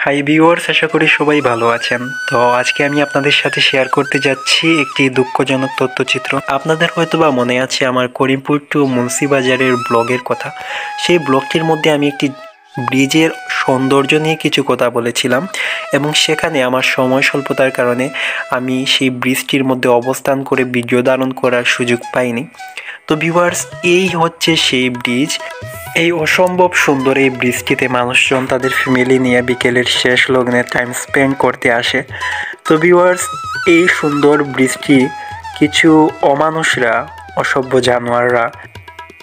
Hi viewers, আশা করি সবাই ভালো আছেন। তো আজকে আমি আপনাদের সাথে শেয়ার করতে যাচ্ছি একটি দুঃখজনক তথ্যচিত্র। আপনাদের হয়তোবা মনে আছে আমার করিমপুর টু মুন্সিবাজারের ব্লগের কথা। সেই ব্লগটির মধ্যে আমি একটি ব্রিজের সৌন্দর্য নিয়ে কিছু কথা বলেছিলাম এবং সেখানে আমার সময় স্বল্পতার কারণে আমি সেই ব্রিজটির মধ্যে অবস্থান করে ভিডিও ধারণ করার সুযোগ পাইনি। তো ভিউয়ার্স, এই হচ্ছে সেই ব্রিজ। এই অসম্ভব সুন্দর এই ব্রিজটিতে মানুষজন তাদের ফ্যামিলি নিয়ে বিকেলের শেষ লগ্নে টাইম স্পেন্ড করতে আসে। তো ভিউয়ার্স, এই সুন্দর ব্রিজটি কিছু অমানুষরা, অসভ্য জানোয়াররা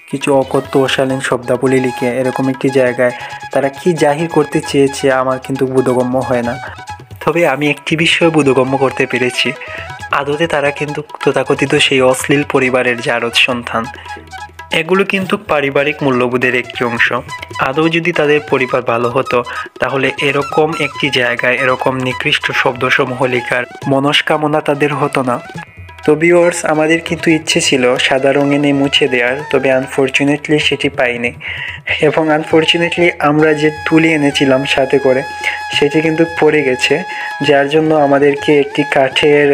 কিছু অকথ্য অশালীন শব্দাবলী লিখে এরকম একটি জায়গায় তারা কি জাহির করতে চেয়েছে আমার কিন্তু বোধগম্য হয় না। তবে আমি একটি বিষয় বোধগম্য করতে পেরেছি, আদতে তারা কিন্তু তথাকথিত সেই অশ্লীল পরিবারের জারজ সন্তান। এগুলো কিন্তু পারিবারিক মূল্যবোধের একটি অংশ। আদৌ যদি তাদের পরিবার ভালো হতো তাহলে এরকম একটি জায়গায় এরকম নিকৃষ্ট শব্দসমূহ লেখার মনস্কামনা তাদের হতো না। তো ভিউয়ার্স, আমাদের কিন্তু ইচ্ছে ছিল সাদা রঙিনে মুছে দেওয়ার, তবে আনফর্চুনেটলি সেটি পাইনি। এবং আনফর্চুনেটলি আমরা যে তুলে এনেছিলাম সাথে করে সেটি কিন্তু পড়ে গেছে, যার জন্য আমাদেরকে একটি কাঠের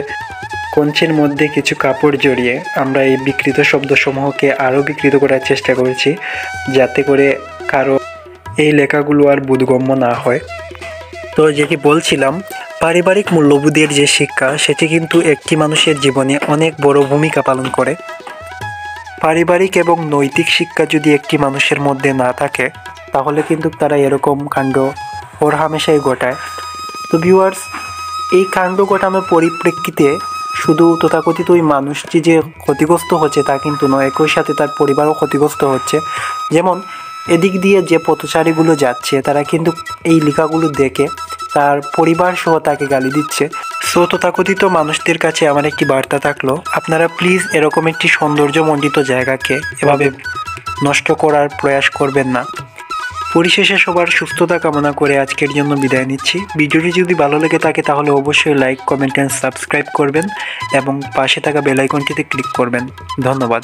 কঞ্চির মধ্যে কিছু কাপড় জড়িয়ে আমরা এই বিকৃত শব্দসমূহকে আরও বিকৃত করার চেষ্টা করেছি, যাতে করে কারো এই লেখাগুলো আর বোধগম্য না হয়। তো যেটি বলছিলাম, পারিবারিক মূল্যবোধের যে শিক্ষা সেটি কিন্তু একটি মানুষের জীবনে অনেক বড় ভূমিকা পালন করে। পারিবারিক এবং নৈতিক শিক্ষা যদি একটি মানুষের মধ্যে না থাকে তাহলে কিন্তু তারা এরকম কাণ্ড হরহামেশাই ঘটায়। তো ভিউয়ার্স, এই কাণ্ড ঘটানোর পরিপ্রেক্ষিতে শুধু তথাকথিত ওই মানুষটি যে ক্ষতিগ্রস্ত হচ্ছে তা কিন্তু নয়, একই সাথে তার পরিবারও ক্ষতিগ্রস্ত হচ্ছে। যেমন এদিক দিয়ে যে পথচারীগুলো যাচ্ছে তারা কিন্তু এই লেখাগুলো দেখে তার পরিবার সহ তাকে গালি দিচ্ছে। সো তথাকথিত মানুষদের কাছে আমার একটি বার্তা থাকলো, আপনারা প্লিজ এরকম একটি সৌন্দর্যমণ্ডিত জায়গাকে এভাবে নষ্ট করার প্রয়াস করবেন না। পরিশেষে সবার সুস্থতা কামনা করে আজকের জন্য বিদায় নিচ্ছি। ভিডিওটি যদি ভালো লেগে থাকে তাহলে অবশ্যই লাইক, কমেন্ট অ্যান্ড সাবস্ক্রাইব করবেন এবং পাশে থাকা বেল আইকনটিতে ক্লিক করবেন। ধন্যবাদ।